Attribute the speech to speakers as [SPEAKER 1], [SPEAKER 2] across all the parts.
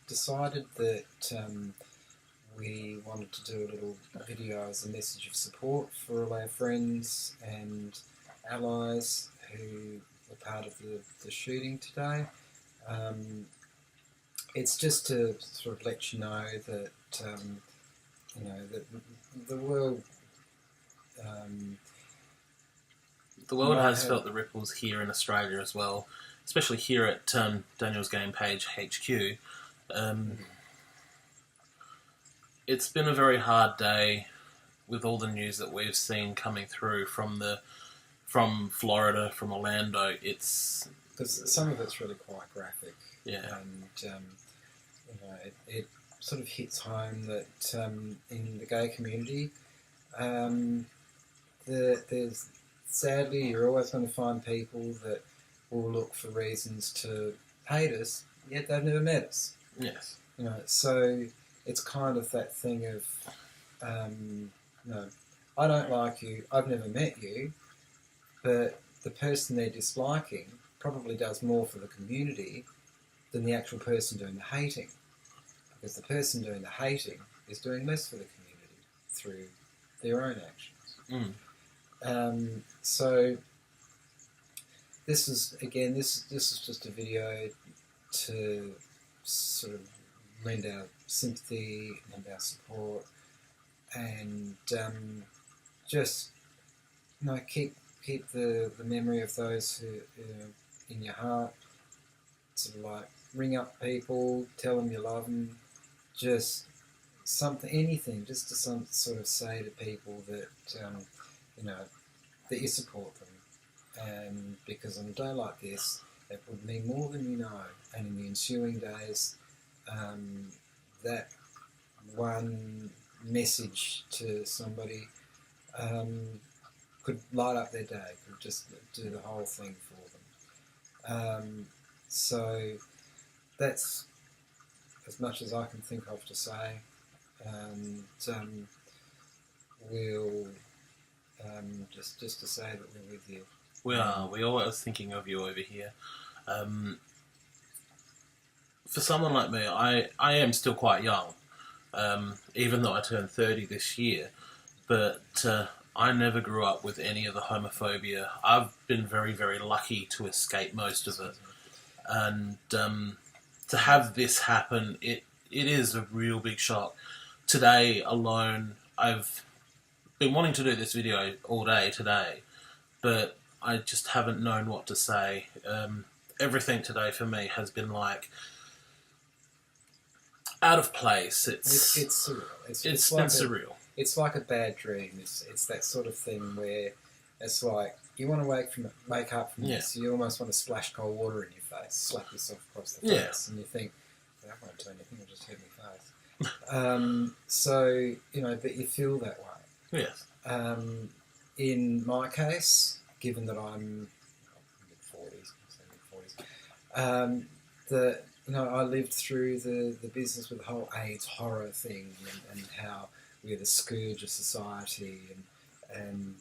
[SPEAKER 1] decided that we wanted to do a little video as a message of support for all our friends and allies who were part of the shooting today. It's just to sort of let you know that that the world.
[SPEAKER 2] The world has felt the ripples here in Australia as well, especially here at Daniel's Game Page HQ. It's been a very hard day with all the news that we've seen coming through from Florida, from Orlando. It's
[SPEAKER 1] because some of it's really quite graphic,
[SPEAKER 2] yeah,
[SPEAKER 1] and it sort of hits home that in the gay community, there's sadly you're always going to find people that will look for reasons to hate us, yet they've never met us.
[SPEAKER 2] Yes,
[SPEAKER 1] so it's kind of that thing of, I don't like you, I've never met you, but the person they're disliking probably does more for the community than the actual person doing the hating. Because the person doing the hating is doing less for the community through their own actions. So this is just a video to sort of lend our sympathy and our support, and just keep the memory of those who in your heart. Sort of like ring up people, tell them you love them, just something, anything, just to some sort of say to people that that you support them, and because on a day like this, it would mean more than you know. And in the ensuing days, that one message to somebody could light up their day, could just do the whole thing for them. So that's as much as I can think of to say, and we'll just to say that we're with you.
[SPEAKER 2] We are. We're always thinking of you over here. For someone like me, I am still quite young, even though I turned 30 this year, but I never grew up with any of the homophobia. I've been very, very lucky to escape most of it. And to have this happen, it is a real big shock. Today alone, I've been wanting to do this video all day today, but I just haven't known what to say. Everything today for me has been like out of place. It's
[SPEAKER 1] surreal.
[SPEAKER 2] It's been surreal.
[SPEAKER 1] It's like a bad dream. It's that sort of thing where it's like you want to wake up from this. You almost want to splash cold water in your face, slap yourself across the face, and you think, that won't do anything. It'll just hit my face. So but you feel that way.
[SPEAKER 2] Yes.
[SPEAKER 1] In my case, given that I'm mid-40s, that I lived through the business with the whole AIDS horror thing, and how we're the scourge of society, and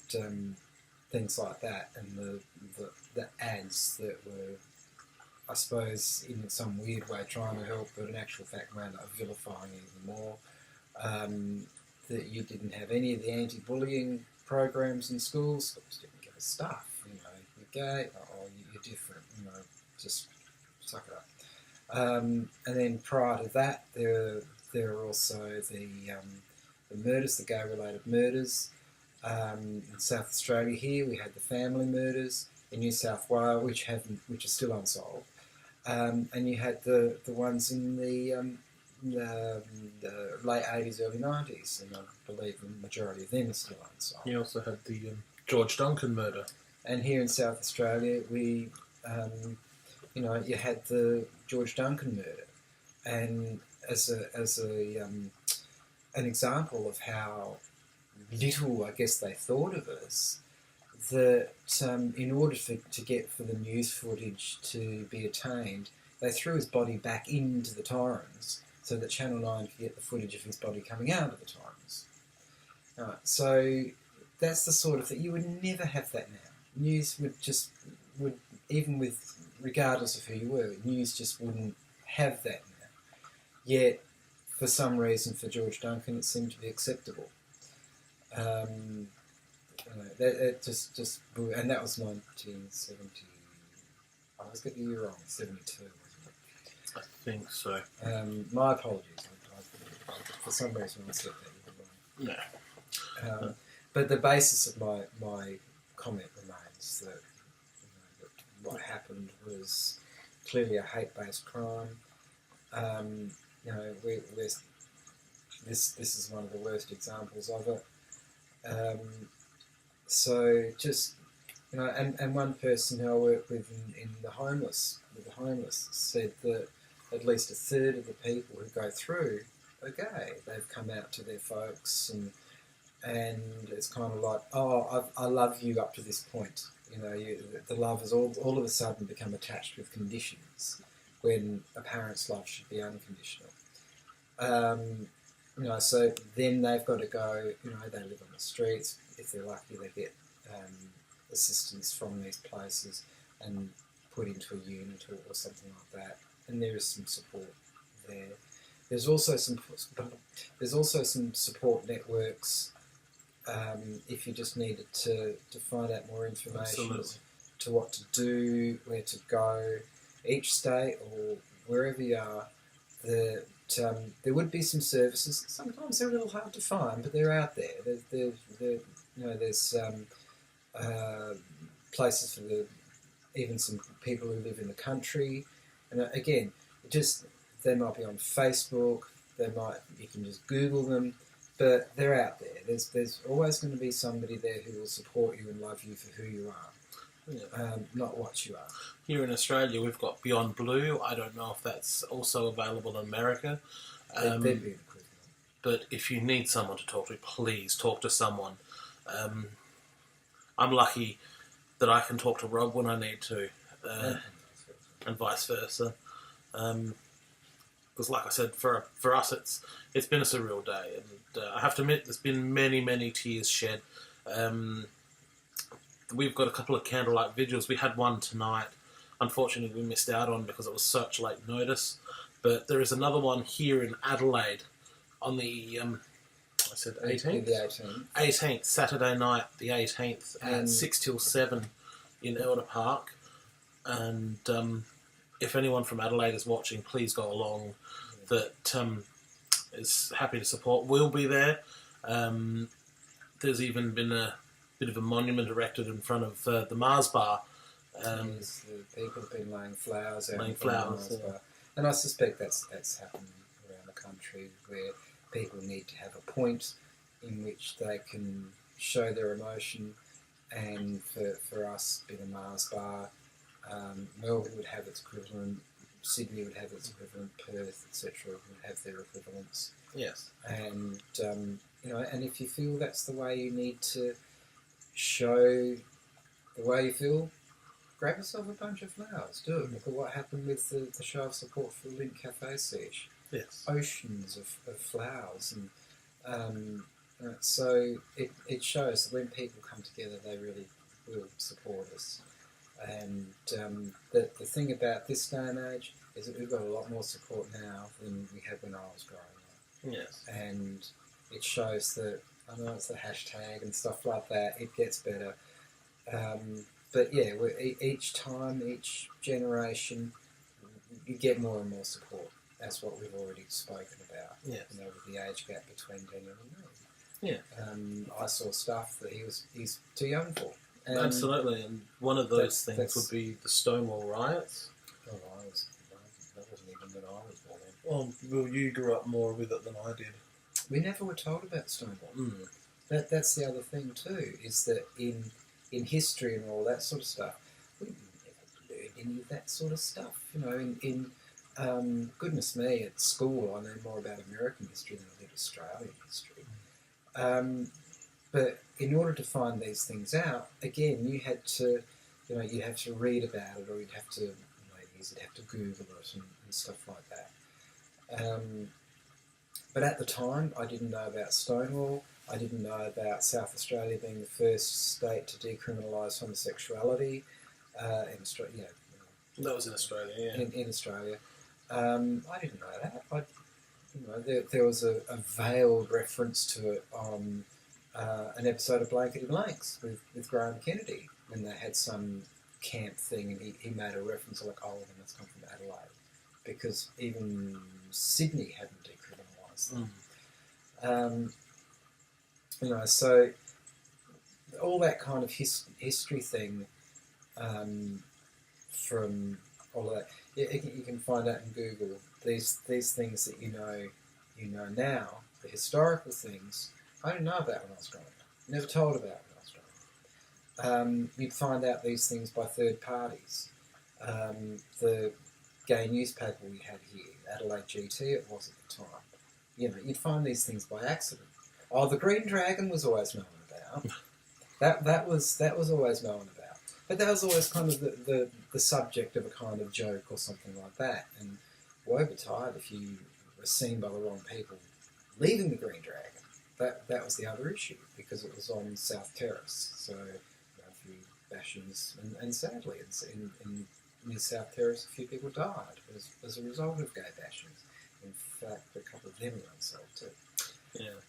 [SPEAKER 1] things like that, and the ads that were, I suppose, in some weird way trying to help, but in actual fact wound up vilifying even more. That you didn't have any of the anti-bullying programs in schools. Schools didn't give us stuff. You're gay, you're different. Just suck it up. And then prior to that, there are also the murders, the gay-related murders. In South Australia here, we had the family murders. In New South Wales, which are still unsolved. And you had the ones in the late 80s, early 90s, and I believe the majority of them are still unsolved.
[SPEAKER 2] You also had the George Duncan murder.
[SPEAKER 1] And here in South Australia, we, you had the George Duncan murder, and as an example of how little, I guess, they thought of us, that in order to get for the news footage to be attained, they threw his body back into the Torrens so that Channel 9 could get the footage of his body coming out of the Torrens. So that's the sort of thing. You would never have that now. News would even with, regardless of who you were, news just wouldn't have that Yet, for some reason, for George Duncan, it seemed to be acceptable. That just, and that was 1970. I was getting the year wrong. 72, wasn't
[SPEAKER 2] I think so.
[SPEAKER 1] it? My apologies. For some reason, I said that year wrong.
[SPEAKER 2] No.
[SPEAKER 1] But the basis of my comment remains that, that what happened was clearly a hate-based crime. This is one of the worst examples of it. So just and one person who I work with in the homeless said that at least a third of the people who go through are gay. They've come out to their folks and it's kind of like, oh, I love you up to this point. The love has all of a sudden become attached with conditions when a parent's love should be unconditional. So then they've got to go, they live on the streets. If they're lucky, they get assistance from these places and put into a unit or something like that. And there is some support there. There's also some support networks if you just needed to find out more information as to what to do, where to go. Each state or wherever you are, there would be some services. Sometimes they're a little hard to find, but they're out there. There's places for even some people who live in the country, and again, they might be on Facebook. You can just Google them, but they're out there. There's always going to be somebody there who will support you and love you for who you are, not what you are.
[SPEAKER 2] Here in Australia, we've got Beyond Blue. I don't know if that's also available in America.
[SPEAKER 1] They'd be an equivalent.
[SPEAKER 2] But if you need someone to talk to, please talk to someone. I'm lucky that I can talk to Rob when I need to, and vice versa. Because, like I said, for us, it's been a surreal day, and I have to admit, there's been many, many tears shed. We've got a couple of candlelight vigils. We had one tonight. Unfortunately, we missed out on because it was such late notice. But there is another one here in Adelaide on the 18th?
[SPEAKER 1] The
[SPEAKER 2] 18th, Saturday night, the 18th, at 6 till 7 in Elder Park. And if anyone from Adelaide is watching, please go along. That is happy to support. We'll be there. There's even been a bit of a monument erected in front of the Mars Bar.
[SPEAKER 1] People have been laying flowers out
[SPEAKER 2] laying
[SPEAKER 1] in front of
[SPEAKER 2] flowers,
[SPEAKER 1] the Mars Bar. And I suspect that's happened around the country where people need to have a point in which they can show their emotion. And for us, being a Mars Bar, Melbourne would have its equivalent, Sydney would have its equivalent, Perth, etc. would have their equivalents.
[SPEAKER 2] Yes.
[SPEAKER 1] And and if you feel that's the way you need to show the way you feel, grab yourself a bunch of flowers. Do it. Look at what happened with the show of support for Link Cafe Siege.
[SPEAKER 2] Yes.
[SPEAKER 1] Oceans of flowers, and so it shows that when people come together, they really will support us. And the thing about this day and age is that we've got a lot more support now than we had when I was growing up.
[SPEAKER 2] Yes.
[SPEAKER 1] And it shows that, I know it's the hashtag and stuff like that, it gets better. But yeah, each time, each generation, you get more and more support. That's what we've already spoken about.
[SPEAKER 2] Yes.
[SPEAKER 1] With the age gap between Daniel and me.
[SPEAKER 2] Yeah.
[SPEAKER 1] I saw stuff that he's too young for. And
[SPEAKER 2] absolutely, and one of those things would be the Stonewall riots.
[SPEAKER 1] Oh, that wasn't even when I was born.
[SPEAKER 2] Well, you grew up more with it than I did.
[SPEAKER 1] We never were told about Stonewall. That's the other thing too, is that in history and all that sort of stuff, we never learned any of that sort of stuff. Goodness me, at school I learned more about American history than I did Australian history. But in order to find these things out, again, you had to read about it, or you'd have to Google it and stuff like that. But at the time, I didn't know about Stonewall. I didn't know about South Australia being the first state to decriminalise homosexuality in Australia.
[SPEAKER 2] That was in Australia, yeah.
[SPEAKER 1] In Australia. I didn't know that. there was a veiled reference to it on an episode of Blankety Blanks with Graham Kennedy when they had some camp thing, and he made a reference like, oh, they must come from Adelaide, because even Sydney hadn't decriminalised them. So all that kind of history thing from all of that, you can find out in Google these things that you know now, the historical things I didn't know about when I was growing up, never told about when I was growing up. You'd find out these things by third parties. The gay newspaper we had here, Adelaide GT it was at the time, you'd find these things by accident. Oh, the Green Dragon was always known about. That was always known about. But that was always kind of the subject of a kind of joke or something like that. And woe betide if you were seen by the wrong people leaving the Green Dragon. That was the other issue, because it was on South Terrace. So a few bashings, and sadly in near South Terrace a few people died as a result of gay bashings. In fact, a couple of them were unsolved too.
[SPEAKER 2] Yeah.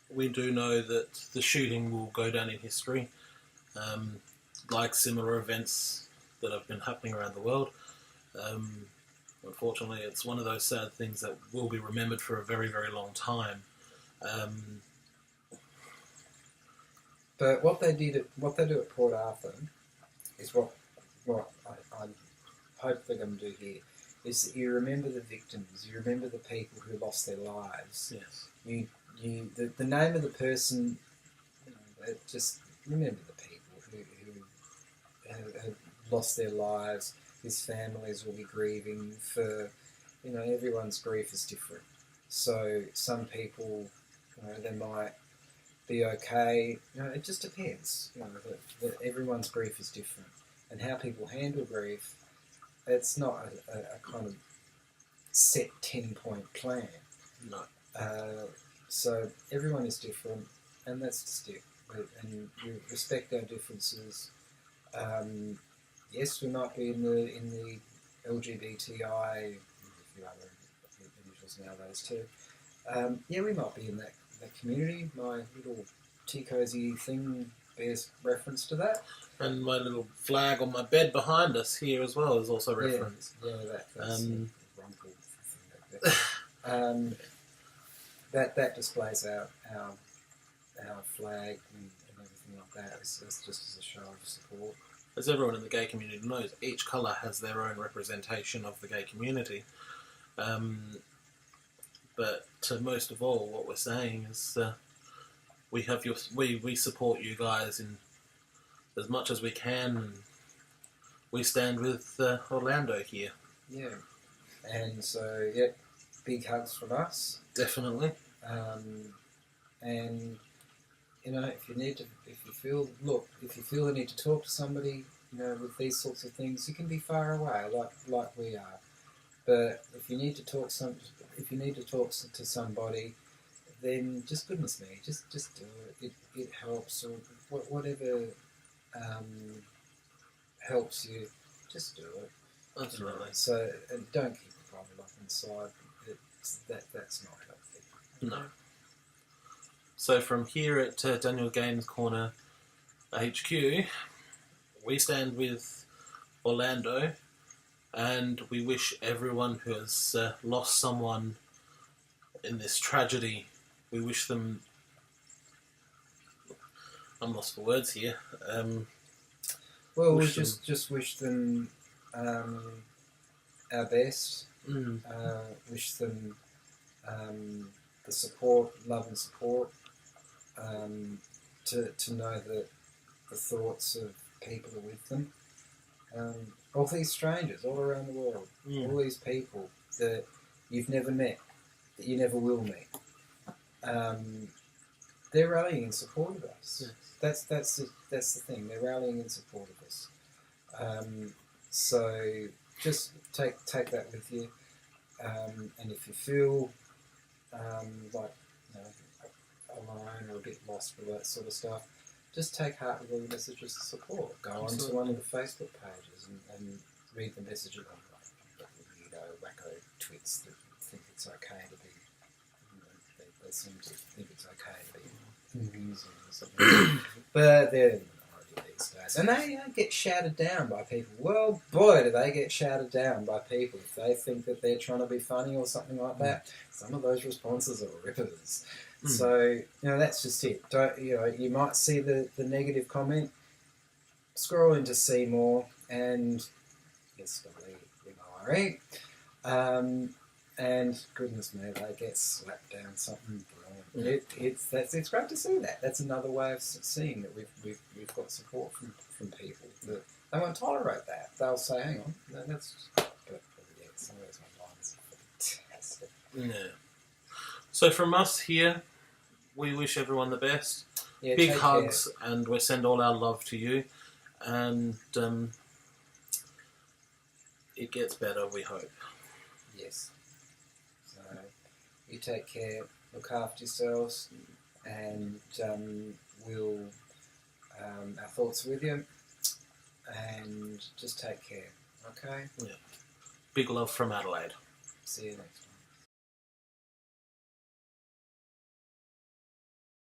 [SPEAKER 2] We do know that the shooting will go down in history, like similar events that have been happening around the world. Unfortunately, it's one of those sad things that will be remembered for a very, very long time.
[SPEAKER 1] But what they do at Port Arthur is what I hope they're going to do here, is that you remember the victims, you remember the people who lost their lives.
[SPEAKER 2] Yes.
[SPEAKER 1] The name of the person, just remember the people who have lost their lives. His families will be grieving for, everyone's grief is different. So some people, they might be okay. It just depends. Everyone's grief is different, and how people handle grief, it's not a kind of set 10-point plan.
[SPEAKER 2] No.
[SPEAKER 1] So everyone is different, and that's just it. And we respect our differences. Yes, we might be in the LGBTI, a few other initials nowadays too. We might be in that community. My little tea cozy thing bears reference to that.
[SPEAKER 2] And my little flag on my bed behind us here as well is also referenced.
[SPEAKER 1] Yeah, that's rumple thing. That displays our flag and everything like that. It's just as a show of support.
[SPEAKER 2] As everyone in the gay community knows, each colour has their own representation of the gay community. But most of all, what we're saying is we support you guys in as much as we can. And we stand with Orlando here. Yeah,
[SPEAKER 1] and so big hugs from us.
[SPEAKER 2] Definitely.
[SPEAKER 1] And if you feel the need to talk to somebody, with these sorts of things, you can be far away, like we are. But if you need to talk to somebody, then just goodness me, just do it. It helps, or whatever helps you, just do it.
[SPEAKER 2] Absolutely.
[SPEAKER 1] So, and don't keep the problem up inside. That's not healthy.
[SPEAKER 2] No. So from here at Daniel Games Corner HQ, we stand with Orlando, and we wish everyone who has lost someone in this tragedy, we wish them... I'm lost for words here.
[SPEAKER 1] We just wish them our best. Wish them the support, love and support, to know that the thoughts of people are with them. All these strangers all around the world, all these people that you've never met, that you never will meet, they're rallying in support of us. Yes. That's the thing. They're rallying in support of us. So just take that with you. And if you feel like alone or a bit lost with that sort of stuff, just take heart with all the messages of support. Go on to one of the Facebook pages and read the messages on wacko twits that think it's okay to be, they seem to think it's okay to be amusing or something. But they're the minority these days. And they get shouted down by people. Well, boy, do they get shouted down by people if they think that they're trying to be funny or something like that. Some of those responses are rippers. So, that's just it. Don't, you might see the negative comment, scroll into see more, and instantly IRE. And goodness me, they get slapped down something brilliant. It's great to see that. That's another way of seeing that we've got support from people that they won't tolerate that. They'll say, "Hang on, that's." But yeah, some of those lines are fantastic.
[SPEAKER 2] Yeah. So from us here, we wish everyone the best.
[SPEAKER 1] Yeah,
[SPEAKER 2] Big
[SPEAKER 1] take
[SPEAKER 2] hugs,
[SPEAKER 1] care.
[SPEAKER 2] and we send all our love to you. And it gets better, we hope.
[SPEAKER 1] Yes. So you take care, look after yourselves, and we'll our thoughts are with you, and just take care. Okay.
[SPEAKER 2] Yeah. Big love from Adelaide.
[SPEAKER 1] See you next time.